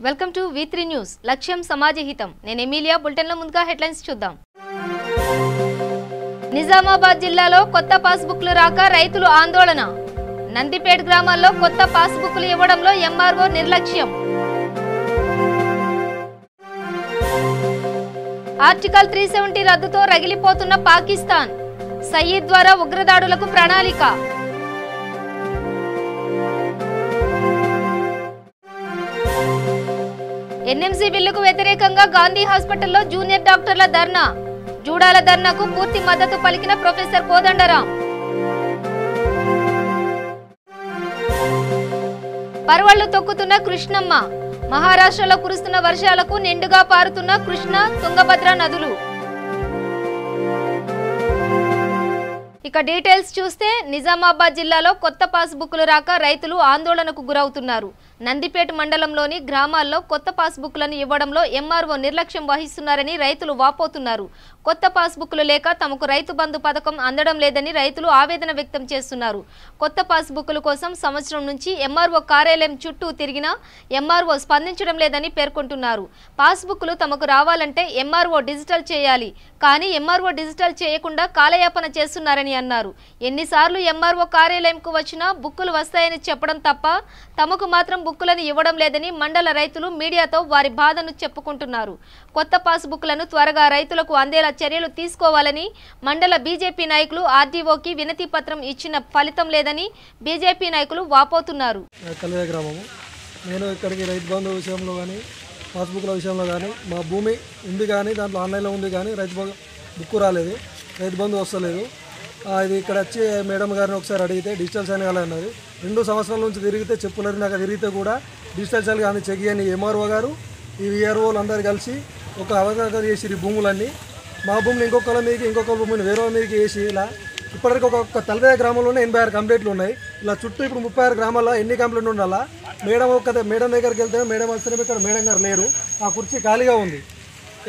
Welcome to V3 news లక్ష్యం సమాజహితం నేను Emilia బులెటిన్లో ముందుగా హెడ్లైన్స్ చూద్దాం నిజామాబాద్ జిల్లాలో కొత్త పాస్బుక్లు రాక రైతులు ఆందోళన నందిపేట గ్రామాల్లో కొత్త పాస్బుక్లు ఇవ్వడంలో ఎంఆర్ఓ నిర్లక్ష్యం ఆర్టికల్ 370 రద్దుతో రగిలిపోతున్న పాకిస్తాన్ సయీద్ ద్వారా ఉగ్రదాడులకు ప్రణాళిక ఎన్ఎంసీ బిల్లుకు వ్యతిరేకంగా గాంధీ హాస్పిటల్లో జూనియర్ డాక్టర్ల ధర్నా జూడాల ధర్నాకు పూర్తి మద్దతు పలికిన ప్రొఫెసర్ కోదండరాం పర్వళ్లు తొక్కుతున్న కృష్ణమ్మ మహారాష్ట్రలో కురుస్తున్న వర్షాలకు నిండుగా పారుతున్న కృష్ణ తుంగభద్ర నదులు ఇక డీటెయిల్స్ చూస్తే నిజామాబాద్ జిల్లాలో కొత్త పాస్బుక్లు రాక రైతులు ఆందోళనకు గురవుతున్నారు నందిపేట మండలంలోని గ్రామాల్లో కొత్త పాస్బుక్లను ఇవ్వడంలో ఎంఆర్ఓ నిర్లక్ష్యం వహిస్తున్నారని రైతులు వాపోతున్నారు కొత్త పాస్బుక్లు లేక తమకు రైతు బంధు పథకం అందడం లేదని రైతులు ఆవేదన వ్యక్తం చేస్తున్నారు కొత్త పాస్బుక్ల కోసం సంవత్సరం నుంచి ఎంఆర్ఓ కార్యాలయం చుట్టూ తిరిగినా ఎంఆర్ఓ స్పందించడం లేదని పేర్కొంటున్నారు పాస్బుక్లు తమకు రావాలంటే ఎంఆర్ఓ డిజిటల్ చేయాలి కానీ ఎంఆర్ఓ డిజిటల్ చేయకుండా కాలయాపన చేస్తున్నారని అన్నారు ఎన్నిసార్లు ఎంఆర్ఓ కార్యాలయంకు వచ్చినా బుక్కులు వస్తాయని చెప్పడం తప్ప తమకు మాత్రం బుక్కులను ఇవ్వడం లేదని మండల రైతులు మీడియాతో వారి బాధను చెప్పుకుంటున్నారు కొత్త పాస్బుక్లను త్వరగా రైతులకు అందేలా చర్యలు తీసుకోవాలని మండల బీజేపీ నాయకులు ఆర్డీఓకి వినతి పత్రం ఇచ్చిన ఫలితం లేదని బీజేపీ నాయకులు వాపోతున్నారు నేను ఇక్కడికి రైతు బంధు విషయంలో కానీ పాస్బుక్ల విషయంలో కానీ మా భూమి ఉంది కానీ దాంట్లో ఆన్లైన్లో ఉంది కానీ రైతు బుక్ రాలేదు రైతు బంధు వస్తలేదు ఇది ఇక్కడ వచ్చి మేడం గారిని ఒకసారి అడిగితే డిజిటల్ సైన్ కాలన్నది 2 సంవత్సరాల నుంచి తిరిగితే చెప్పులరినాక తిరిగితే కూడా డిజిటల్ సైన్ కానీ చెక్ చేయని ఎంఆర్ఓ గారు ఈ విఆర్ఓలు అందరు కలిసి ఒక అవగాహన చేసి భూములన్నీ మా భూమిని ఇంకొక భూమిని వేరే మీదకి వేసి ఇలా ఇప్పటివరకు ఒక తలవేద గ్రామంలోనే 86 కంప్లైంట్లు ఉన్నాయి ఇలా చుట్టూ ఇప్పుడు 36 గ్రామాల్లో ఎన్ని కంప్లైంట్లు ఉండాలా మేడం దగ్గరికి వెళ్తే మేడం వస్తేనే ఇక్కడ మేడం గారు లేరు ఆ కుర్చీ ఖాళీగా ఉంది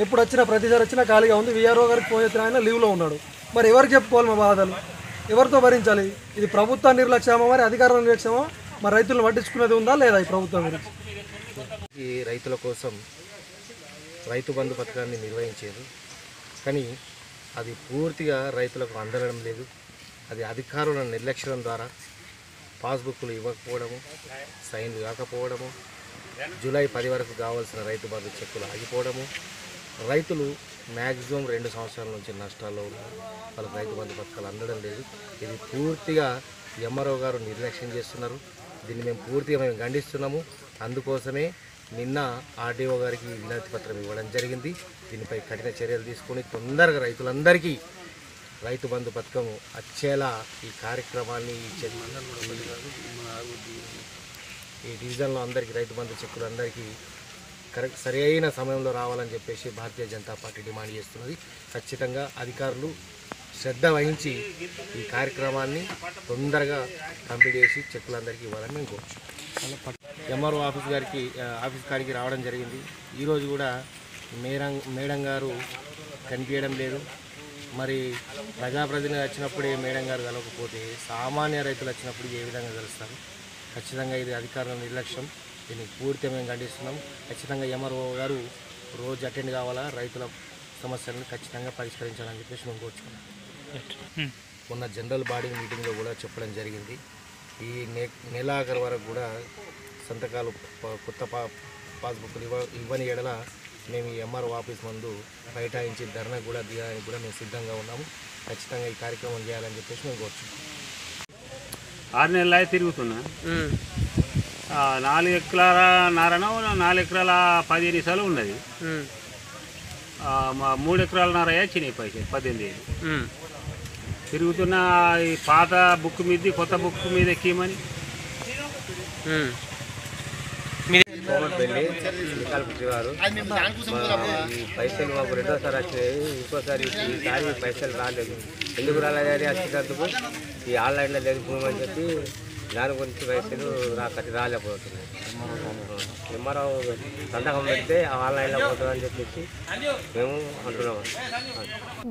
ఎప్పుడు వచ్చినా ప్రతిసారి వచ్చినా ఖాళీగా ఉంది విఆర్ఓ గారికి ఫోన్ చేసిన ఆయన లీవ్లో ఉన్నాడు మరి ఎవరికి చెప్పుకోవాలి మా బాధలు ఎవరితో భరించాలి ఇది ప్రభుత్వ నిర్లక్ష్యమో మరి అధికారుల నిర్లక్ష్యమో మరి రైతులను పట్టించుకునేది ఉందా లేదా ఈ ప్రభుత్వం గురించి ఈ రైతుల కోసం రైతు బంధు పథకాన్ని నిర్వహించారు కానీ అది పూర్తిగా రైతులకు అందడం లేదు అది అధికారుల నిర్లక్ష్యం ద్వారా పాస్బుక్లు ఇవ్వకపోవడము సైన్లు కాకపోవడము జూలై 10 వరకు కావాల్సిన రైతు బంధు చెక్కులు ఆగిపోవడము రైతులు మ్యాక్సిమం 2 సంవత్సరాల నుంచి నష్టాల్లో ఉన్నారు వాళ్ళకి రైతు బంధు పథకాలు అందడం లేదు ఇది పూర్తిగా ఎంఆర్ఓ గారు నిర్లక్ష్యం చేస్తున్నారు దీన్ని మేము పూర్తిగా ఖండిస్తున్నాము అందుకోసమే నిన్న ఆర్డీఓ గారికి వినతి పత్రం ఇవ్వడం జరిగింది దీనిపై కఠిన చర్యలు తీసుకొని తొందరగా రైతులందరికీ రైతు బంధు పథకం వచ్చేలా ఈ కార్యక్రమాన్ని ఈ డివిజన్లో అందరికీ రైతు బంధు చెక్కులు అందరికీ కరెక్ట్ సరైన సమయంలో రావాలని చెప్పేసి భారతీయ జనతా పార్టీ డిమాండ్ చేస్తున్నది ఖచ్చితంగా అధికారులు శ్రద్ధ వహించి ఈ కార్యక్రమాన్ని తొందరగా కంప్లీట్ చేసి చెక్కులందరికీ ఇవ్వాలని మేము కోరుచున్నాం ఎంఆర్ఓ ఆఫీస్ కాడికి రావడం జరిగింది ఈరోజు కూడా మేడం గారు కనిపించడం లేదు మరి ప్రజాప్రతినిధి వచ్చినప్పుడే మేడం గారు కలవకపోతే సామాన్య రైతులు వచ్చినప్పుడు ఏ విధంగా కలుస్తారు ఖచ్చితంగా ఇది అధికారుల నిర్లక్ష్యం దీన్ని పూర్తిగా మేము ఖండిస్తున్నాం ఖచ్చితంగా ఎంఆర్ఓ గారు రోజు అటెండ్ కావాలా రైతుల సమస్యలను ఖచ్చితంగా పరిష్కరించాలని చెప్పేసి మేము కోరుచుకున్నాం మొన్న జనరల్ బాడీ మీటింగ్లో కూడా చెప్పడం జరిగింది ఈ నెలాఖరు వరకు కూడా సంతకాలు కొత్త పాస్బుక్లు ఇవ్వని ఎడల మేము ఈ ఎంఆర్ఓ ఆఫీస్ ముందు బైఠాయించి ధర్నా కూడా దిగడానికి కూడా మేము సిద్ధంగా ఉన్నాము ఖచ్చితంగా ఈ కార్యక్రమం చేయాలని చెప్పేసి మేము కోరుచున్నాం 6 నెలలు తిరుగుతున్నా 4 ఎకరాల నారనో 4 ఎకరాల 15 నిమిషాలు ఉన్నది మా 3 ఎకరాల నార చిన్న పైసలు 18 తిరుగుతున్న ఈ పాత బుక్ మీద కొత్త బుక్ మీద ఎక్కిమని కోమటిపల్లి గారు ఈ పైసలు మాకు 2వ సారి వచ్చినాయి ఇంకోసారి ఈసారి పైసలు రాలేదు ఎందుకు రాలేదని వచ్చినందుకు ఈ ఆన్లైన్లో లేకపోమని చెప్పి దాని గురించి పైసలు రాలేకపోతున్నాయి ఎంఆర్ఓ సంతకం పెడితే ఆన్లైన్లో పోతుందని చెప్పేసి మేము అంటున్నాము.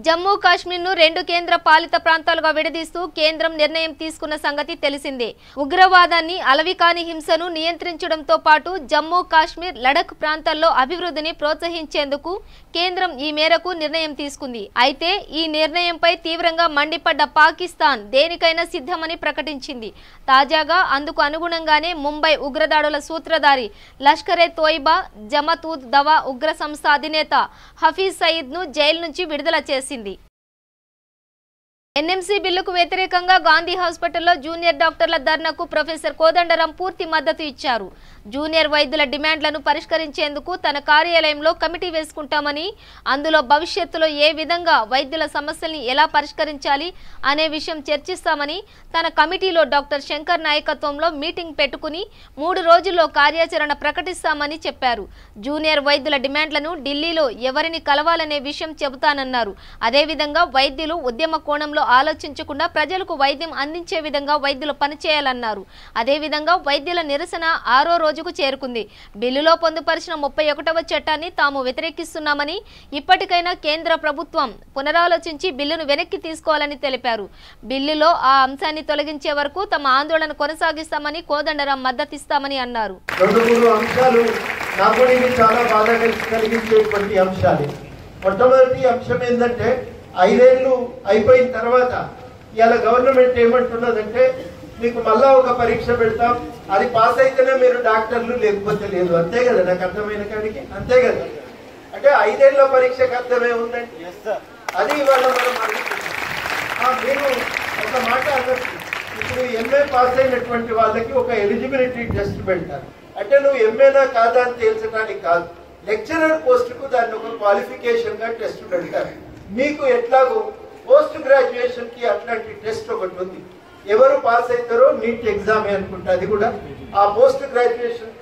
జమ్మూ కాశ్మీర్ను 2 కేంద్ర పాలిత ప్రాంతాలుగా విడదీస్తూ కేంద్రం నిర్ణయం తీసుకున్న సంగతి తెలిసిందే. ఉగ్రవాదాన్ని, అలవికాని హింసను నియంత్రించడంతో పాటు జమ్మూ కాశ్మీర్, లడఖ్ ప్రాంతాల్లో అభివృద్ధిని ప్రోత్సహించేందుకు కేంద్రం ఈ మేరకు నిర్ణయం తీసుకుంది. అయితే ఈ నిర్ణయంపై తీవ్రంగా మండిపడ్డ పాకిస్తాన్ దేనికైనా సిద్ధమని ప్రకటించింది. తాజాగా అందుకు అనుగుణంగానే ముంబై ఉగ్రదాడుల సూత్రధారి లష్కర్-ఏ-తోయిబా, జమత్-ఉద్-దవా ఉగ్ర సంస్థ అధినేత హఫీజ్ సయీద్ను జైలు నుంచి విడుదల చేసింది. ఎన్ఎంసీ బిల్లుకు వ్యతిరేకంగా గాంధీ హాస్పిటల్లో జూనియర్ డాక్టర్ల ధర్నాకు ప్రొఫెసర్ కోదండరాం పూర్తి మద్దతు ఇచ్చారు. జూనియర్ వైద్యుల డిమాండ్లను పరిష్కరించేందుకు తన కార్యాలయంలో కమిటీ వేసుకుంటామని, అందులో భవిష్యత్తులో ఏ విధంగా వైద్యుల సమస్యల్ని ఎలా పరిష్కరించాలి అనే విషయం చర్చిస్తామని, తన కమిటీలో డాక్టర్ శంకర్ నాయకత్వంలో మీటింగ్ పెట్టుకుని 3 రోజుల్లో కార్యాచరణ ప్రకటిస్తామని చెప్పారు. జూనియర్ వైద్యుల డిమాండ్లను ఢిల్లీలో ఎవరిని కలవాలనే విషయం చెబుతానన్నారు. అదేవిధంగా వైద్యులు ఉద్యమ కోణంలో ఆలోచించకుండా ప్రజలకు వైద్యం అందించే విధంగా వైద్యులు పనిచేయాలన్నారు. అదేవిధంగా వైద్యుల నిరసన 6వ రోజుకు చేరుకుంది. బిల్లులో పొందుపరిచిన 31వ చట్టాన్ని తాము వ్యతిరేకిస్తున్నామని, ఇప్పటికైనా కేంద్ర ప్రభుత్వం పునరాలోచించి బిల్లును వెనక్కి తీసుకోవాలని తెలిపారు. బిల్లులో ఆ అంశాన్ని తొలగించే వరకు తమ ఆందోళన కొనసాగిస్తామని కోదండరాం మద్దతిస్తామని అన్నారు. 2-3 అంశాలు నాకు చాలా బాధ కలిగించేటువంటి అంశాలు. మొట్టమొదటి అంశం ఏంటంటే 5 ఏళ్ళు అయిపోయిన తర్వాత ఇవాళ గవర్నమెంట్ ఏమంటున్నదంటే మీకు మళ్ళా ఒక పరీక్ష పెడతాం, అది పాస్ అయితేనే మీరు డాక్టర్లు, లేకపోతే లేదు. అంతే కదా, నాకు అర్థమైన కాడికి అంతే కదా. అంటే 5 ఏళ్ల పరీక్షకు అర్థమే ఉందండి. అది ఇవాళ మనం అడుగుతున్నాం. మీరు ఒక మాట అనొచ్చు, ఇప్పుడు ఎంఏ పాస్ అయినటువంటి వాళ్ళకి ఒక ఎలిజిబిలిటీ టెస్ట్ పెడతారు. అంటే నువ్వు ఎంఏనా కాదా అని తేల్చడానికి కాదు, లెక్చరర్ పోస్టుకు దాన్ని ఒక క్వాలిఫికేషన్ గా టెస్ట్ పెడతారు. మీకు ఎట్లాగో పోస్ట్ గ్రాడ్యుయేషన్ కి అట్లాంటి టెస్ట్ ఒకటి ఉంది. ఎవరు పాస్ అవుతారో నీట్ ఎగ్జామ్ అనుకుంటా, అది కూడా ఆ post graduation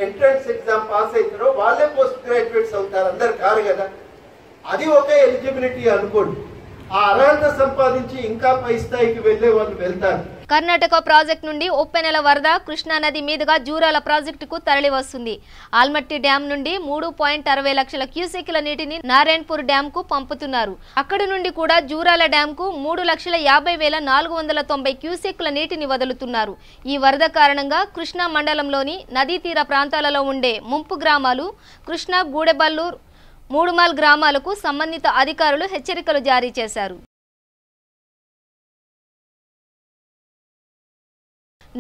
entrance exam pass అవుతారో వాళ్ళే పోస్ట్ గ్రాడ్యుయేట్స్ అవుతారు, అందరు కారు కదా. అది ఒక ఎలిజిబిలిటీ అనుకోండి. ఆ అర్హత సంపాదించి ఇంకా పై స్థాయికి వెళ్లే వాళ్ళు వెళ్తారు. కర్ణాటక ప్రాజెక్టు నుండి ఉప్పెనెల వరద కృష్ణా నది మీదుగా జూరాల ప్రాజెక్టుకు తరలి వస్తుంది. ఆల్మట్టి డ్యాం నుండి 3.60 లక్షల క్యూసెక్ల నీటిని నారాయణపూర్ డ్యాంకు పంపుతున్నారు. అక్కడి నుండి కూడా జూరాల డ్యాంకు 3,50,490 క్యూసెక్ల నీటిని వదులుతున్నారు. ఈ వరద కారణంగా కృష్ణా మండలంలోని నదీ తీర ప్రాంతాలలో ఉండే ముంపు గ్రామాలు కృష్ణా, గూడెబల్లూరు, మూడుమాల్ గ్రామాలకు సంబంధిత అధికారులు హెచ్చరికలు జారీ చేశారు.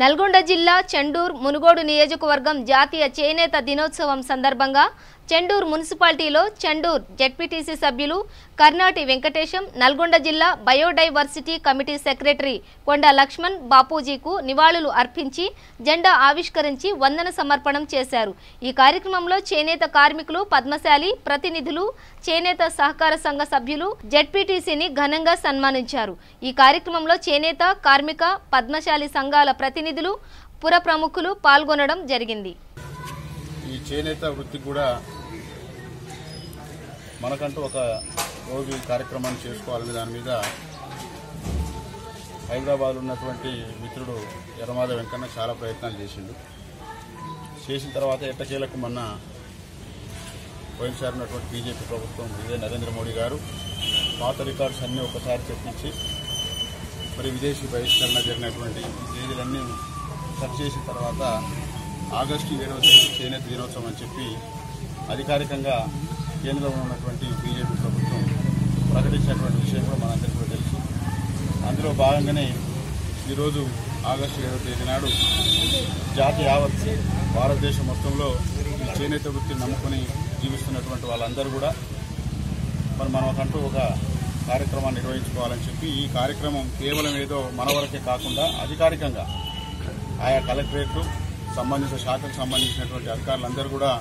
నల్గొండ జిల్లా చెండూరు మునుగోడు నియోజకవర్గం జాతీయ చేనేత దినోత్సవం సందర్భంగా చెండూరు మున్సిపాలిటీలో చెండూరు జెడ్పీటీసీ సభ్యులు కర్నాటి వెంకటేశం, నల్గొండ జిల్లా బయోడైవర్సిటీ కమిటీ సెక్రటరీ కొండ లక్ష్మణ్ బాపూజీకు నివాళులు అర్పించి జెండా ఆవిష్కరించి వందన సమర్పణం చేశారు. ఈ కార్యక్రమంలో చేనేత కార్మికులు, పద్మశాలి ప్రతినిధులు, చేనేత సహకార సంఘ సభ్యులు జెడ్పీటీసీని ఘనంగా సన్మానించారు. ఈ కార్యక్రమంలో చేనేత, కార్మిక, పద్మశాలి సంఘాల ప్రతినిధులు, పుర ప్రముఖులు పాల్గొనడం జరిగింది. ఈ చేనేత వృత్తి కూడా మనకంటూ ఒక రోజు ఈ కార్యక్రమాన్ని చేసుకోవాలనే దాని మీద హైదరాబాద్ ఉన్నటువంటి మిత్రుడు ఎర్రమాద వెంకన్న చాలా ప్రయత్నాలు చేసిన తర్వాత ఎట్టకేలకు మొన్న పోయినసారి ఉన్నటువంటి బీజేపీ ప్రభుత్వం, ఇదే నరేంద్ర మోడీ గారు పాత రికార్డ్స్ అన్నీ ఒకసారి చెప్పించి మరి విదేశీ బహిష్కరణ జరిగినటువంటి తేదీలన్నీ సెర్చ్ చేసిన తర్వాత ఆగస్టు 7వ తేదీ చేనేత దినోత్సవం అని చెప్పి అధికారికంగా కేంద్రంలో ఉన్నటువంటి బీజేపీ ప్రభుత్వం ప్రకటించినటువంటి విషయం కూడా మనందరికీ కూడా తెలుసు. అందులో భాగంగానే ఈరోజు ఆగస్టు 7వ తేదీ నాడు జాతి యావత్ భారతదేశం మొత్తంలో ఈ చేనేత వృత్తిని నమ్ముకొని జీవిస్తున్నటువంటి వాళ్ళందరూ కూడా మరి మనకంటూ ఒక కార్యక్రమాన్ని నిర్వహించుకోవాలని చెప్పి ఈ కార్యక్రమం కేవలం ఏదో మన వరకే కాకుండా అధికారికంగా ఆయా కలెక్టరేట్లు, సంబంధిత శాఖకు సంబంధించినటువంటి అధికారులందరూ కూడా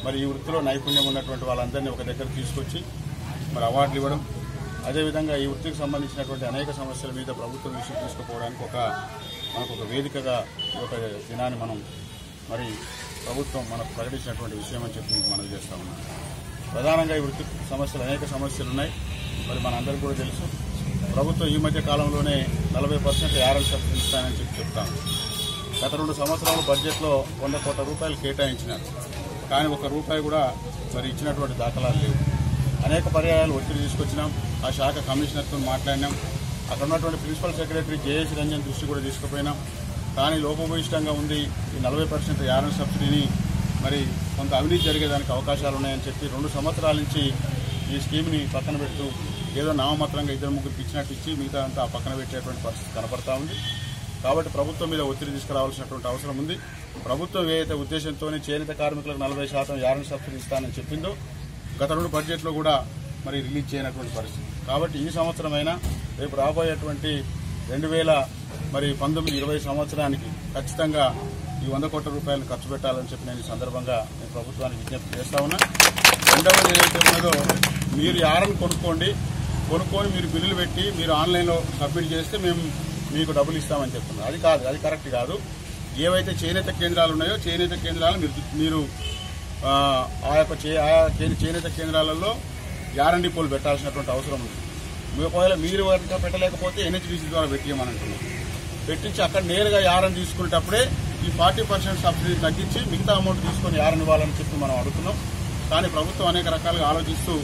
మరి ఈ వృత్తిలో నైపుణ్యం ఉన్నటువంటి వాళ్ళందరినీ ఒక దగ్గర తీసుకొచ్చి మరి అవార్డులు ఇవ్వడం, అదేవిధంగా ఈ వృత్తికి సంబంధించినటువంటి అనేక సమస్యల మీద ప్రభుత్వం విషయం తీసుకుపోవడానికి మనకు ఒక వేదికగా ఒక దినాన్ని మనం మరి ప్రభుత్వం మనకు ప్రకటించినటువంటి విషయం అని చెప్పి మనం చేస్తా ఉన్నాం. ప్రధానంగా ఈ వృత్తి సమస్యలు అనేక సమస్యలు ఉన్నాయి. మరి మనందరికీ కూడా తెలుసు, ప్రభుత్వం ఈ మధ్య కాలంలోనే 40% యారల్ సబ్సిడీ ఇస్తానని చెప్తాను. గత 2 సంవత్సరాల బడ్జెట్లో 100 కోట్ల రూపాయలు కేటాయించినారు. కానీ 1 రూపాయి కూడా మరి ఇచ్చినటువంటి దాఖలాలు లేవు. అనేక పర్యాయాలు ఒత్తిడి తీసుకొచ్చినాం. ఆ శాఖ కమిషనర్తో మాట్లాడినాం. అక్కడ ఉన్నటువంటి ప్రిన్సిపల్ సెక్రటరీ జేఎస్ రంజన్ దృష్టి కూడా తీసుకుపోయినాం. కానీ లోపభూయిష్టంగా ఉంది. ఈ 40% యారన్ సబ్సిడీని మరి కొంత అవినీతి జరిగేదానికి అవకాశాలు ఉన్నాయని చెప్పి 2 సంవత్సరాల నుంచి ఈ స్కీమ్ని పక్కన పెడుతూ ఏదో నామమాత్రంగా 2-3 ఇచ్చినట్టు ఇచ్చి మిగతా అంతా పక్కన పెట్టేటువంటి పరిస్థితి కనపడతా ఉంది. కాబట్టి ప్రభుత్వం మీద ఒత్తిడి తీసుకురావాల్సినటువంటి అవసరం ఉంది. ప్రభుత్వం ఏదైతే ఉద్దేశంతో చేనేత కార్మికులకు 40% యారన్ సబ్సిడీ ఇస్తానని చెప్పిందో గత 2 బడ్జెట్లో కూడా మరి రిలీజ్ చేయనటువంటి పరిస్థితి. కాబట్టి ఈ సంవత్సరమైనా రేపు రాబోయేటువంటి 2019-20 సంవత్సరానికి ఖచ్చితంగా ఈ 100 కోట్ల రూపాయలను ఖర్చు పెట్టాలని చెప్పి నేను ఈ సందర్భంగా నేను ప్రభుత్వానికి విజ్ఞప్తి చేస్తా ఉన్నా. రెండవది ఏదైతే ఉన్నదో మీరు యారన్ కొనుక్కొని మీరు బిల్లులు పెట్టి మీరు ఆన్లైన్లో సబ్మిట్ చేస్తే మేము మీకు డబ్బులు ఇస్తామని చెప్తున్నారు. అది కాదు, అది కరెక్ట్ కాదు. ఏవైతే చేనేత కేంద్రాలు ఉన్నాయో చేనేత కేంద్రాలను మీరు ఆయా చేనేత కేంద్రాలలో యారన్ డిపోలు పెట్టాల్సినటువంటి అవసరం ఉంది. ఒకవేళ మీరు పెట్టలేకపోతే ఎన్హెచ్డిసి ద్వారా పెట్టియమని అంటున్నాం. పెట్టించి అక్కడ నేరుగా యారన్ తీసుకునేటప్పుడే ఈ 40% సబ్సిడీ తగ్గించి మిగతా అమౌంట్ తీసుకొని యారన్ ఇవ్వాలని చెప్పి మనం అడుగుతున్నాం. కానీ ప్రభుత్వం అనేక రకాలుగా ఆలోచిస్తూ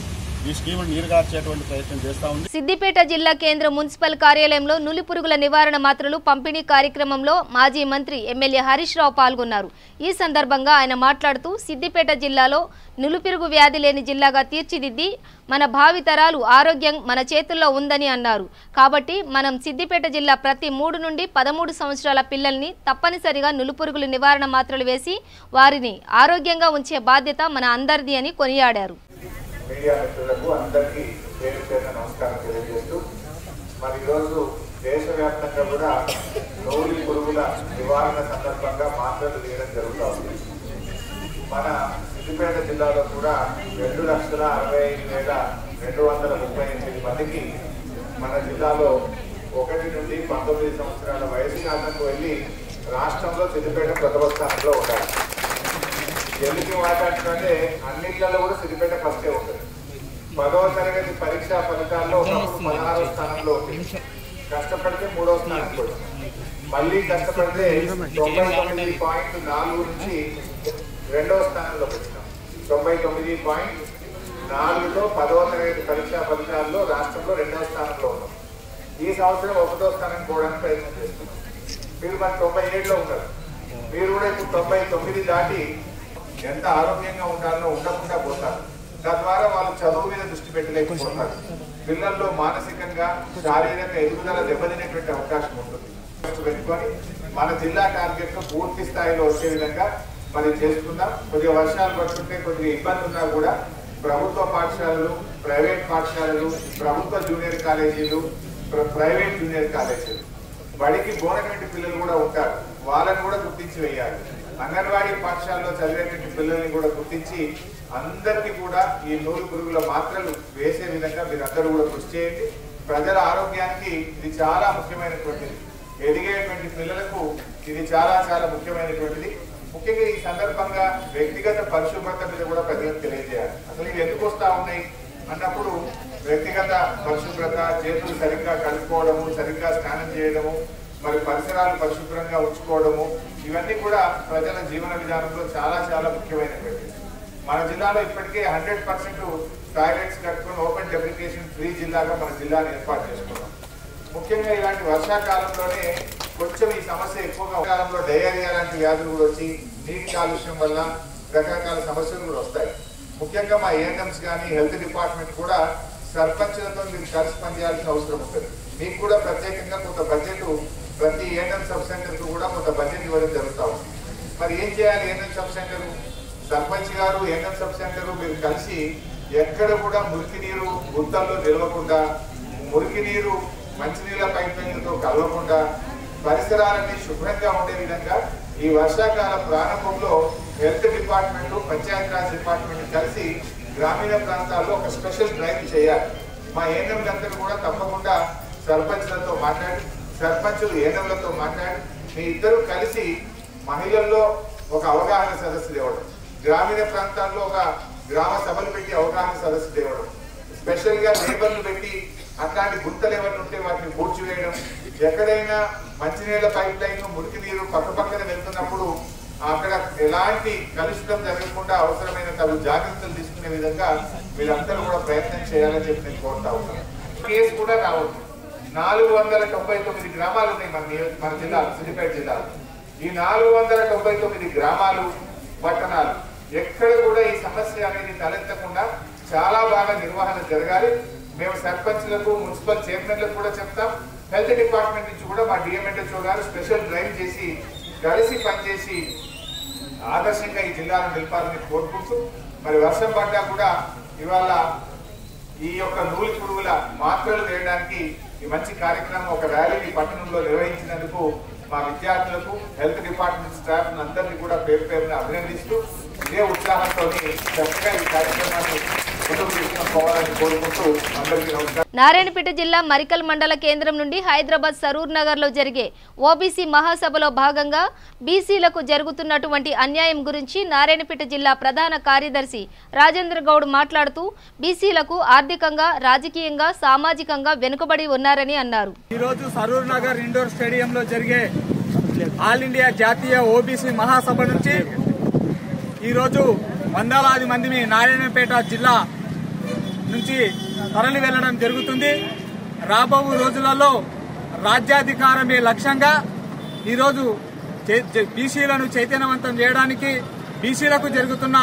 ఈ స్కీమ్ను నీరుగార్చేటువంటి ప్రయత్నం చేస్తా ఉంది. సిద్దిపేట జిల్లా కేంద్ర మున్సిపల్ కార్యాలయంలో నులిపురుగుల నివారణ మాత్రలు పంపిణీ కార్యక్రమంలో మాజీ మంత్రి ఎమ్మెల్యే హరీష్ రావు పాల్గొన్నారు. ఈ సందర్భంగా ఆయన మాట్లాడుతూ సిద్దిపేట జిల్లాలో నులిపురుగు వ్యాధి లేని జిల్లాగా తీర్చిదిద్ది మన భావితరాలు ఆరోగ్యం మన చేతుల్లో ఉందని అన్నారు. కాబట్టి మనం సిద్దిపేట జిల్లా ప్రతి 3 నుండి 13 సంవత్సరాల పిల్లల్ని తప్పనిసరిగా నులిపురుగుల నివారణ మాత్రలు వేసి వారిని ఆరోగ్యంగా ఉంచే బాధ్యత మన అందరిది అని కొనియాడారు. మీడియా మిత్రులకు అందరికీ పేరు పేరున నమస్కారం తెలియజేస్తూ మరి ఈరోజు దేశవ్యాప్తంగా కూడా నూలి పురుగుల నివారణ సందర్భంగా మాత్రలు తీయడం జరుగుతూ ఉంది. మన సిద్దిపేట జిల్లాలో కూడా 2,65,238 మందికి మన జిల్లాలో 1 నుండి 19 సంవత్సరాల వయసు శాతంకు వెళ్ళి రాష్ట్రంలో సిద్దిపేట ప్రథమ స్థానంలో ఉండాలి. ఎందుకు మాట్లాడుతుంటే అన్నింటిలో కూడా సిద్దిపేట ఫస్టే ఉంటుంది. 10వ తరగతి పరీక్షా ఫలితాల్లో 16వ స్థానంలో ఉంటుంది. కష్టపడితే 3వ స్థానంలో ఉంటుంది. మళ్ళీ కష్టపడితే 99.4 నుంచి 2వ స్థానంలో వచ్చినాం. 99.4తో 10వ తరగతి పరీక్షా ఫలితాల్లో రాష్ట్రంలో 2వ స్థానంలో ఉన్నాం. ఈ సంవత్సరం 1వ స్థానం పోవడానికి ప్రయత్నం చేస్తున్నాం. మీరు మరి 97లో ఉన్నారు. మీరు కూడా ఇప్పుడు 99 దాటి ఎంత ఆరోగ్యంగా ఉండాలో ఉండకుండా పోతారు. తద్వారా వాళ్ళు చదువు మీద దృష్టి పెట్టలేకపోతారు. పిల్లల్లో మానసికంగా శారీరక ఎదుగుదల దెబ్బతినేటువంటి అవకాశం ఉంటుంది. పెట్టుకొని మన జిల్లా టార్గెట్ పూర్తి స్థాయిలో వచ్చే విధంగా మరి చేసుకుందాం. కొద్దిగా వర్షాలు పడుతుంటే కొద్దిగా ఇబ్బంది ఉన్నా కూడా ప్రభుత్వ పాఠశాలలు, ప్రైవేట్ పాఠశాలలు, ప్రభుత్వ జూనియర్ కాలేజీలు, ప్రైవేట్ జూనియర్ కాలేజీలు, బడికి పోనటువంటి పిల్లలు కూడా ఉంటారు. వాళ్ళని కూడా గుర్తించి వేయాలి. అంగన్వాడీ పాఠశాలలో చదివేటువంటి పిల్లల్ని కూడా గుర్తించి అందరికీ కూడా ఈ నూలు పురుగుల మాత్రలు వేసే విధంగా మీరందరూ కూడా కృషి చేయండి. ప్రజల ఆరోగ్యానికి ఇది చాలా ముఖ్యమైనటువంటిది. ఎదిగేటువంటి పిల్లలకు ఇది చాలా చాలా ముఖ్యమైనటువంటిది. ముఖ్యంగా ఈ సందర్భంగా వ్యక్తిగత పరిశుభ్రత మీద కూడా ప్రజలకు తెలియజేయాలి. అసలు ఇవి ఎందుకు వస్తూ ఉన్నాయి అన్నప్పుడు వ్యక్తిగత పరిశుభ్రత, చేతులు సరిగ్గా కలుపుకోవడము, సరిగ్గా స్నానం చేయడము, మరి పరిసరాలు పరిశుభ్రంగా ఉంచుకోవడము, ఇవన్నీ కూడా ప్రజల జీవన విధానంలో చాలా చాలా ముఖ్యమైనటువంటిది. మన జిల్లాలో ఇప్పటికే 100% టాయిలెట్స్ కట్టుకుని ఓపెన్ డెఫికేషన్ ఫ్రీ జిల్లాగా మన జిల్లాని ఏర్పాటు చేసుకున్నాం. ముఖ్యంగా ఇలాంటి వర్షాకాలంలోనే కొంచెం ఈ సమస్య ఎక్కువగా కాలంలో డయేరియా లాంటి వ్యాధులు కూడా వచ్చి నీటి కాలుష్యం వల్ల రకరకాల సమస్యలు కూడా వస్తాయి. ముఖ్యంగా మా ఏఎన్ఎంస్ కానీ హెల్త్ డిపార్ట్మెంట్ కూడా సర్పంచ్లతో మీరు కలిసి పనిచేయాల్సిన అవసరం ఉంటుంది. మీకు కూడా ప్రత్యేకంగా కొంత బడ్జెట్ ప్రతి ఏఎన్ఎం సబ్ సెంటర్కు కూడా కొంత బడ్జెట్ ఇవ్వడం జరుగుతూ ఉంది. మరి ఏం చేయాలి? ఏఎన్ఎం సబ్ సెంటర్, సర్పంచ్ గారు, ఏఎన్ఎం సబ్ సెంటర్ మీరు కలిసి ఎక్కడ కూడా మురికి నీరు గుంతల్లో నిలవకుండా, మురికి నీరు మంచినీళ్ళ పైప్ లైన్లతో కలవకుండా పరిసరాలన్నీ శుభ్రంగా ఉండే విధంగా ఈ వర్షాకాల ప్రారంభంలో హెల్త్ డిపార్ట్మెంట్, పంచాయతీరాజ్ డిపార్ట్మెంట్ కలిసి గ్రామీణ ప్రాంతాల్లో ఒక స్పెషల్ డ్రైవ్ చేయాలి. మా ఏఎన్ఎంలందరూ కూడా తప్పకుండా సర్పంచ్లతో మాట్లాడి, సర్పంచులు ఏఎన్ఎంలతో మాట్లాడి మీ ఇద్దరు కలిసి మహిళల్లో ఒక అవగాహన సదస్సు తేవడం, గ్రామీణ ప్రాంతాల్లో ఒక గ్రామ సభలు పెట్టి అవగాహన సదస్సు తేవడం, స్పెషల్ గా లేబర్లు పెట్టి అట్లాంటి గుంతలు ఏమైనా ఉంటే వాటిని పూడ్చివేయడం, ఎక్కడైనా మంచినీళ్ళ పైప్ లైన్ మురికి నీరు పక్కపక్కన వెళ్తున్నప్పుడు అక్కడ ఎలాంటి కలుషితం జరగకుండా అవసరమైన తగు జాగ్రత్తలు తీసుకునే విధంగా మీరందరూ కూడా ప్రయత్నం చేయాలని చెప్పి నేను కోరుతా ఉన్నాను. కేసు కూడా రావద్దు. 499 గ్రామాలు ఉన్నాయి మన జిల్లా సిద్దిపేట జిల్లాలో. ఈ 499 గ్రామాలు పట్టణాలు ఎక్కడ కూడా ఈ సమస్య అనేది తలెత్తకుండా చాలా బాగా నిర్వహణ జరగాలి. మేము సర్పంచ్లకు మున్సిపల్ చైర్మన్లకు కూడా చెప్తాం. హెల్త్ డిపార్ట్మెంట్ నుంచి కూడా మా డిఎంఎన్హెచ్ఓ గారు స్పెషల్ డ్రైవ్ చేసి కలిసి పనిచేసి ఆదర్శంగా ఈ జిల్లాను నిలపాలని కోరుకుంటూ మరి వర్షం పడ్డా కూడా ఇవాళ ఈ యొక్క నూలి పురుగుల మాత్రలు వేయడానికి ఈ మంచి కార్యక్రమం ఒక ర్యాలీని పట్టణంలో నిర్వహించినందుకు మా విద్యార్థులకు హెల్త్ డిపార్ట్మెంట్ స్టాఫ్ అందరినీ కూడా పేరు పేరున అభినందిస్తూ ఇదే ఉత్సాహంతో చక్కగా ఈ కార్యక్రమాన్ని ముందుకు తీసుకుపోవాలని కోరుకుంటూ అందరికీ నమస్కారం. నారాయణపేట జిల్లా మరికల్ మండల కేంద్రం నుండి హైదరాబాద్ సరూర్ నగర్ లో జరిగే ఓబీసీ మహాసభలో భాగంగా బీసీలకు జరుగుతున్నటువంటి అన్యాయం గురించి నారాయణపేట జిల్లా ప్రధాన కార్యదర్శి రాజేంద్ర గౌడ్ మాట్లాడుతూ బీసీలకు ఆర్థికంగా రాజకీయంగా సామాజికంగా వెనుకబడి ఉన్నారని అన్నారు. ఈరోజు సరూర్ నగర్ ఇండోర్ స్టేడియంలో జరిగే ఆల్ ఇండియా జాతీయ ఓబీసీ మహాసభ నుంచి ఈరోజు వందలాది మంది నారాయణపేట జిల్లా నుంచి తరలి వెళ్లడం జరుగుతుంది. రాబో రోజులలో రాజ్యాధికారమే లక్ష్యంగా ఈరోజు బీసీలను చైతన్యవంతం చేయడానికి బీసీలకు జరుగుతున్న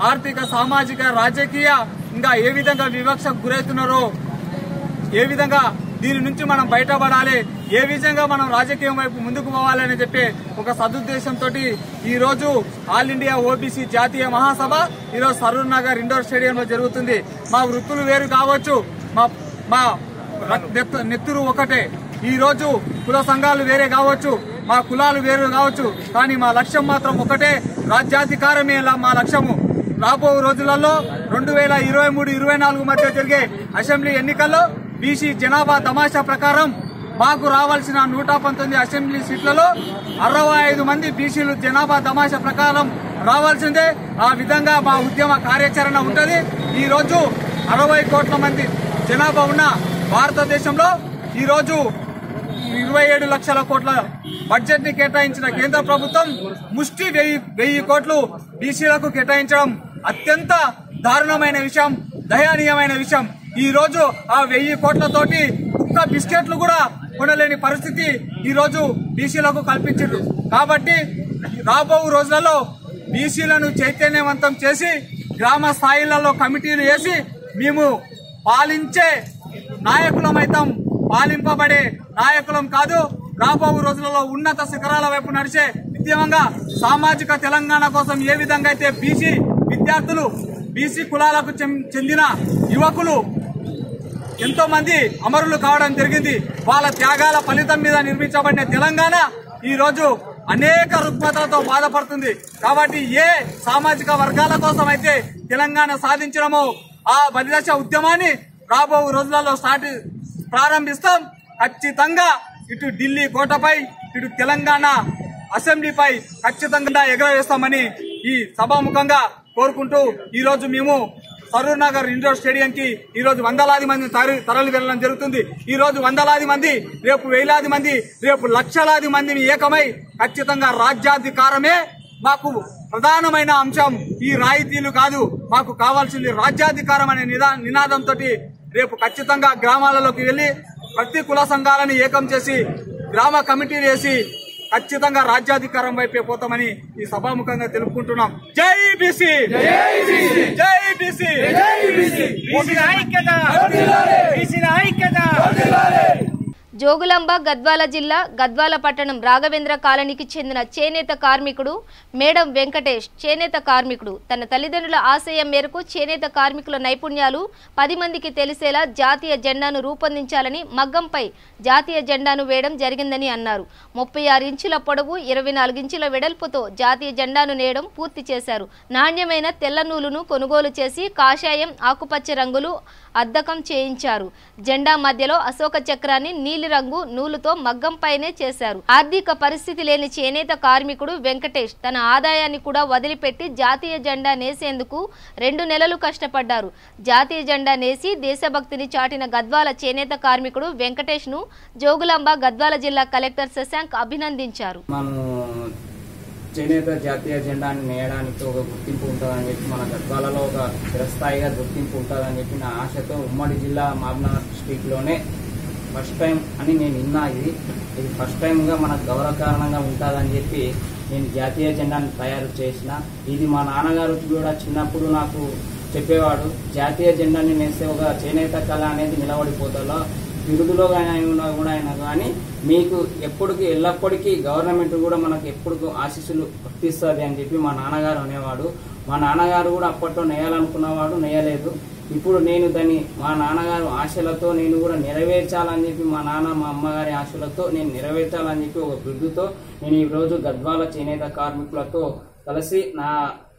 ఆర్థిక సామాజిక రాజకీయ ఇంకా ఏ విధంగా వివక్షకు గురవుతున్నారో ఏ విధంగా దీని నుంచి మనం బయటపడాలి, ఏ విధంగా మనం రాజకీయం వైపు ముందుకు పోవాలని చెప్పి ఒక సదుద్దేశంతో ఈ రోజు ఆల్ ఇండియా ఓబీసీ జాతీయ మహాసభ ఈరోజు సరూర్ నగర్ ఇండోర్ స్టేడియంలో జరుగుతుంది. మా వృత్తులు వేరు కావచ్చు, మా నెత్తురు ఒకటే. ఈ రోజు కుల సంఘాలు వేరే కావచ్చు, మా కులాలు వేరు కావచ్చు, కానీ మా లక్ష్యం మాత్రం ఒకటే, రాజ్యాధికారమే మా లక్ష్యము. రాబో రోజులలో 2023-24 మధ్య జరిగే అసెంబ్లీ ఎన్నికల్లో బీసీ జనాభా తమాషా ప్రకారం మాకు రావాల్సిన 119 అసెంబ్లీ సీట్లలో 65 మంది బీసీలు జనాభా తమాషా ప్రకారం రావాల్సిందే. ఆ విధంగా మా ఉద్యమ కార్యాచరణ ఉంటది. ఈ రోజు 60 కోట్ల మంది జనాభా ఉన్న భారతదేశంలో ఈ రోజు 27 లక్షల కోట్ల బడ్జెట్ ని కేటాయించిన కేంద్ర ప్రభుత్వం ముష్టి 1000 కోట్లు బీసీలకు కేటాయించడం అత్యంత దారుణమైన విషయం, దయనీయమైన విషయం. ఈ రోజు ఆ 1000 కోట్లతోటి ఒక్క బిస్కెట్లు కూడా కొనలేని పరిస్థితి ఈ రోజు బీసీలకు కల్పించారు. కాబట్టి రాబో రోజులలో బీసీలను చైతన్యవంతం చేసి గ్రామ స్థాయిలలో కమిటీలు వేసి మేము పాలించే నాయకులమైతాం, పాలింపబడే నాయకులం కాదు. రాబో రోజులలో ఉన్నత శిఖరాల వైపు నడిచే ఉద్యమంగా సామాజిక తెలంగాణ కోసం ఏ విధంగా అయితే బీసీ విద్యార్థులు, బీసీ కులాలకు చెందిన యువకులు ఎంతో మంది అమరులు కావడం జరిగింది. వాళ్ళ త్యాగాల ఫలితం మీద నిర్మించబడిన తెలంగాణ ఈ రోజు అనేక రుగ్మతలతో బాధపడుతుంది. కాబట్టి ఏ సామాజిక వర్గాల కోసం అయితే తెలంగాణ సాధించడమో ఆ బలిదశ ఉద్యమాన్ని రాబో రోజులలో ప్రారంభిస్తాం. ఖచ్చితంగా ఇటు ఢిల్లీ కోటపై, ఇటు తెలంగాణ అసెంబ్లీపై ఖచ్చితంగా ఎగరవేస్తామని ఈ సభాముఖంగా కోరుకుంటూ ఈ రోజు మేము సరూర్ నగర్ ఇండోర్ స్టేడియంకి ఈ రోజు వందలాది మంది తరలి వెళ్లడం జరుగుతుంది. ఈ రోజు వందలాది మంది, రేపు వేలాది మంది, రేపు లక్షలాది మందిని ఏకమై ఖచ్చితంగా రాజ్యాధికారమే మాకు ప్రధానమైన అంశం. ఈ రాయితీలు కాదు, మాకు కావాల్సింది రాజ్యాధికారం అనే నినాదంతో రేపు ఖచ్చితంగా గ్రామాలలోకి వెళ్లి ప్రతి కుల సంఘాలను ఏకం చేసి గ్రామ కమిటీలు వేసి ఖచ్చితంగా రాజ్యాధికారం వైపే పోతామని ఈ సభాముఖంగా తెలుపుకుంటున్నాం. జై బీసీ, జై బీసీ, జై బీసీ, జై బీసీ, బీసీల ఐక్యత, బీసీల ఐక్యత. జోగులాంబ గద్వాల జిల్లా గద్వాల పట్టణం రాఘవేంద్ర కాలనీకి చెందిన చేనేత కార్మికుడు మేడం వెంకటేష్ చేనేత కార్మికుడు తన తల్లిదండ్రుల ఆశయం మేరకు చేనేత కార్మికుల నైపుణ్యాలు 10 మందికి తెలిసేలా జాతీయ జెండాను రూపొందించాలని మగ్గంపై జాతీయ జెండాను వేయడం జరిగిందని అన్నారు. 36 ఇంచుల పొడవు 24 ఇంచుల వెడల్పుతో జాతీయ జెండాను నేయడం పూర్తి చేశారు. నాణ్యమైన తెల్ల నూలును కొనుగోలు చేసి కాషాయం, ఆకుపచ్చ రంగులు అద్దకం చేయించారు. జెండా మధ్యలో అశోక చక్రాన్ని నీలి రంగు నూలుతో మగ్గంపైనే చేశారు. ఆర్థిక పరిస్థితి లేని చేనేత కార్మికుడు వెంకటేష్ తన ఆదాయాన్ని కూడా వదిలిపెట్టి జాతీయ జెండా నేసేందుకు 2 నెలలు కష్టపడ్డారు. జాతీయ జెండా నేసి దేశభక్తిని చాటిన గద్వాల చేనేత కార్మికుడు వెంకటేష్ ను జోగులాంబ గద్వాల జిల్లా కలెక్టర్ శశాంక్ అభినందించారు. చేనేత జాతీయ జెండాని నేయడానికి ఒక గుర్తింపు ఉంటుందని చెప్పి మన గద్వాలలో ఒక చిరస్థాయిగా గుర్తింపు ఉంటుందని చెప్పి నా ఆశతో ఉమ్మడి జిల్లా మహబూబ్నగర్ డిస్ట్రిక్ట్లోనే ఫస్ట్ టైం అని నేను విన్నా. ఇది ఫస్ట్ టైంగా మనకు గౌరవకారణంగా ఉంటుందని చెప్పి నేను జాతీయ జెండాని తయారు చేసిన. ఇది మా నాన్నగారు కూడా చిన్నప్పుడు నాకు చెప్పేవాడు, జాతీయ జెండాని నేస్తే ఒక చేనేత కళ అనేది నిలబడిపోతుందో బిరుదులో కూడా అయినా కానీ మీకు ఎప్పటికీ ఎల్లప్పటికీ గవర్నమెంట్ కూడా మనకు ఎప్పుడు ఆశీస్సులు వర్తిస్తుంది అని చెప్పి మా నాన్నగారు అనేవాడు. మా నాన్నగారు కూడా అప్పట్లో నేయాలనుకున్నవాడు, నేయలేదు. ఇప్పుడు నేను దాన్ని మా నాన్నగారు ఆశలతో నేను కూడా నెరవేర్చాలని చెప్పి మా నాన్న మా అమ్మగారి ఆశలతో నేను నెరవేర్చాలని చెప్పి ఒక బిరుదుతో నేను ఈరోజు గద్వాల చేనేత కార్మికులతో కలిసి నా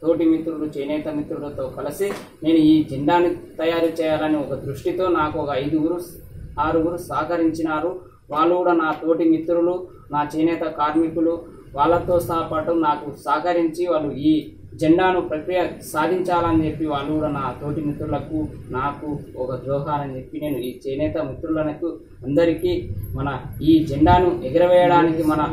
తోటి మిత్రులు చేనేత మిత్రులతో కలిసి నేను ఈ జెండాని తయారు చేయాలని ఒక దృష్టితో నాకు ఒక 5-6 సహకరించినారు. వాళ్ళు కూడా నా తోటి మిత్రులు, నా చేనేత కార్మికులు వాళ్ళతో పాటు నాకు సహకరించి వాళ్ళు ఈ జెండాను ప్రక్రియ సాధించాలని చెప్పి వాళ్ళు కూడా నా తోటి మిత్రులకు నాకు ఒక జోహార్ అని చెప్పి నేను ఈ చేనేత మిత్రులకు అందరికీ మన ఈ జెండాను ఎగరవేయడానికి మన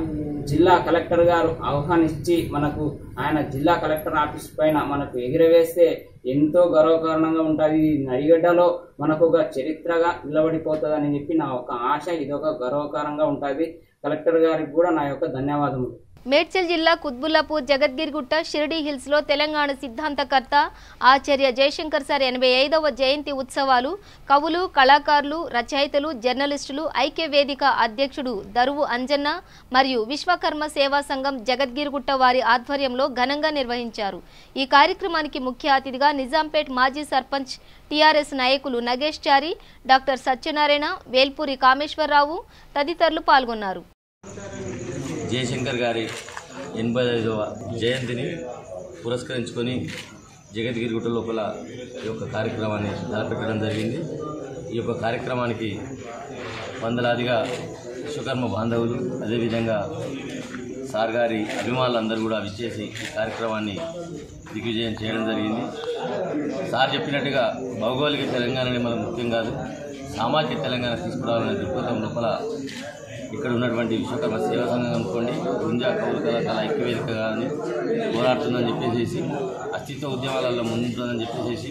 జిల్లా కలెక్టర్ గారు ఆహ్వానించి మనకు ఆయన జిల్లా కలెక్టర్ ఆఫీస్ పైన మనకు ఎగిరవేస్తే ఎంతో గర్వకారణంగా ఉంటుంది. నడిగడ్డలో మనకు ఒక చరిత్రగా నిలబడిపోతుందని చెప్పి నా ఒక ఆశ. ఇదొక గర్వకారంగా ఉంటుంది. కలెక్టర్ గారికి కూడా నా యొక్క ధన్యవాదములు. మేడ్చల్ జిల్లా కుత్బుల్లాపూర్ జగద్గిరిగుట్ట షిర్డీ హిల్స్ లో తెలంగాణ సిద్ధాంతకర్త ఆచార్య జయశంకర్ సార్ 85వ జయంతి ఉత్సవాలు కవులు, కళాకారులు, రచయితలు, జర్నలిస్టులు, ఐక్య వేదిక అధ్యక్షుడు దరువు అంజన్న మరియు విశ్వకర్మ సేవా సంఘం జగద్గిరిగుట్ట వారి ఆధ్వర్యంలో ఘనంగా నిర్వహించారు. ఈ కార్యక్రమానికి ముఖ్య అతిథిగా నిజాంపేట్ మాజీ సర్పంచ్ టీఆర్ఎస్ నాయకులు నగేష్ చారి, డాక్టర్ సత్యనారాయణ, వేల్పూరి కామేశ్వరరావు తదితరులు పాల్గొన్నారు. జయశంకర్ గారి 85వ జయంతిని పురస్కరించుకొని జగద్గిరిగుట్ట లోపల ఈ యొక్క కార్యక్రమాన్ని తలపెట్టడం జరిగింది. ఈ యొక్క కార్యక్రమానికి వందలాదిగా విశ్వకర్మ బాంధవులు, అదేవిధంగా సార్ గారి అభిమానులందరూ కూడా విచ్చేసి ఈ కార్యక్రమాన్ని దిగ్విజయం చేయడం జరిగింది. సార్ చెప్పినట్టుగా భౌగోళిక తెలంగాణని మనం ముఖ్యం కాదు, సామాజిక తెలంగాణ తీసుకురావాలనే దృక్పథం లోపల ఇక్కడ ఉన్నటువంటి విశ్వకర్మ సేవా సంఘం అనుకోండి, గుంజా కౌలు కళాకాల ఐక్యవేదిక కానీ పోరాడుతుందని చెప్పేసి, అస్తిత్వ ఉద్యమాలలో ముందుంటుందని చెప్పేసి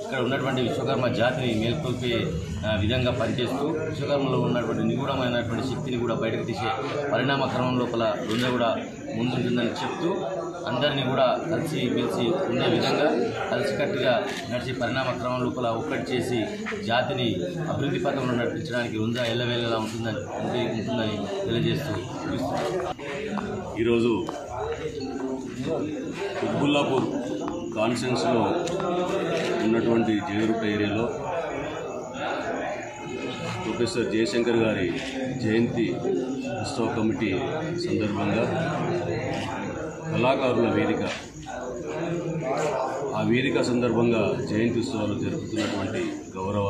ఇక్కడ ఉన్నటువంటి విశ్వకర్మ జాతిని మేల్కొల్పే విధంగా పనిచేస్తూ విశ్వకర్మలో ఉన్నటువంటి నిగూఢమైనటువంటి శక్తిని కూడా బయటకు తీసే పరిణామ క్రమం లోపల గుంజ కూడా ముందుంటుందని చెప్తూ అందరినీ కూడా కలిసి మెలిసి ఉండే విధంగా కలిసికట్టుగా నడిచే పరిణామ క్రమం లోపల ఒక్కటి చేసి జాతిని అభివృద్ధి పథంలో నడిపించడానికి రుంజ ఎల్లవేళలా ఉంటుందని తెలియజేస్తూ ఈరోజు కుత్బుల్లాపూర్ కాన్స్టిట్యున్సీలో ఉన్నటువంటి జగరుట్ట ఏరియాలో ప్రొఫెసర్ జయశంకర్ గారి జయంతి ఉత్సవ కమిటీ సందర్భంగా కళాకారుల వేదిక, ఆ వేదిక సందర్భంగా జయంతి ఉత్సవాలు జరుపుతున్నటువంటి గౌరవ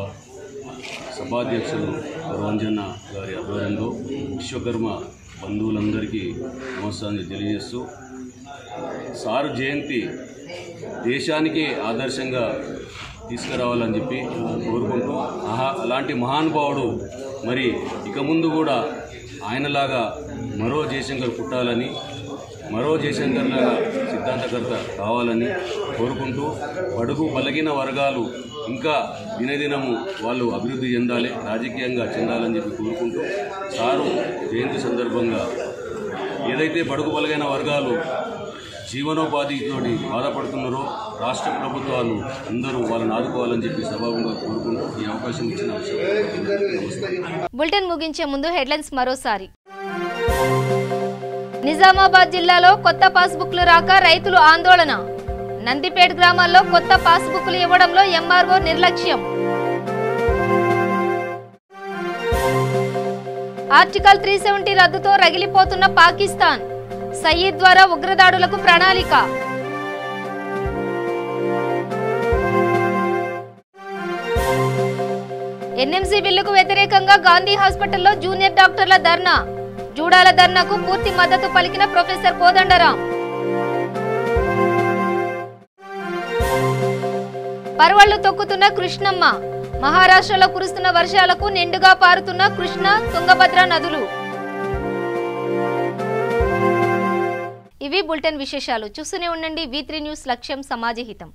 సభాధ్యక్షులు దరువంజన్న గారి ఆధ్వర్యంలో విశ్వకర్మ బంధువులందరికీ నమస్కారాన్ని తెలియజేస్తూ, సారు జయంతి దేశానికి ఆదర్శంగా తీసుకురావాలని చెప్పి కోరుకుంటూ, అలాంటి మహానుభావుడు మరి ఇక ముందు కూడా ఆయనలాగా మరో జయశంకర్ పుట్టాలని, మరో జయశంకర్ లాగా సిద్ధాంతకర్త కావాలని కోరుకుంటూ, బడుగు బలగిన వర్గాలు ఇంకా దినదినము వాళ్ళు అభివృద్ధి చెందాలి, రాజకీయంగా చెందాలని చెప్పి కోరుకుంటూ, సారు జయంతి సందర్భంగా ఏదైతే బడుగు బలగైన వర్గాలు జీవనోపాధితోటి బాధపడుతున్నారో రాష్ట్ర ప్రభుత్వాలు అందరూ వాళ్ళని ఆదుకోవాలని చెప్పి సభాముగా కోరుకుంటూ ఈ అవకాశం ఇచ్చిన బులెటిన్ ముగించే ముందు హెడ్లైన్స్ మరోసారి. నిజామాబాద్ జిల్లాలో కొత్త పాస్బుక్లు రాక రైతులు ఆందోళన. నందిపేట్ గ్రామాల్లో కొత్త పాస్బుక్లు ఇవ్వడంలో ఎంఆర్ఓ నిర్లక్ష్యం. ఆర్టికల్ 370 రద్దుతో రగిలిపోతున్న పాకిస్తాన్. సయీద్ ద్వారా ఉగ్రదాడులకు ప్రణాళిక. ఎన్ఎంసీ బిల్లుకు వ్యతిరేకంగా గాంధీ హాస్పిటల్లో జూనియర్ డాక్టర్ల ధర్నా. జూడాల ధర్నాకు పూర్తి మద్దతు పలికిన ప్రొఫెసర్ కోదండరాం. పర్వళ్లు తొక్కుతున్న కృష్ణమ్మ. మహారాష్ట్రలో కురుస్తున్న వర్షాలకు నిండుగా పారుతున్న కృష్ణ, తుంగభద్ర నదులు. ఇవి బులెటిన్ విశేషాలు. చూస్తూనే ఉండండి V3 న్యూస్. లక్ష్యం సమాజహితం.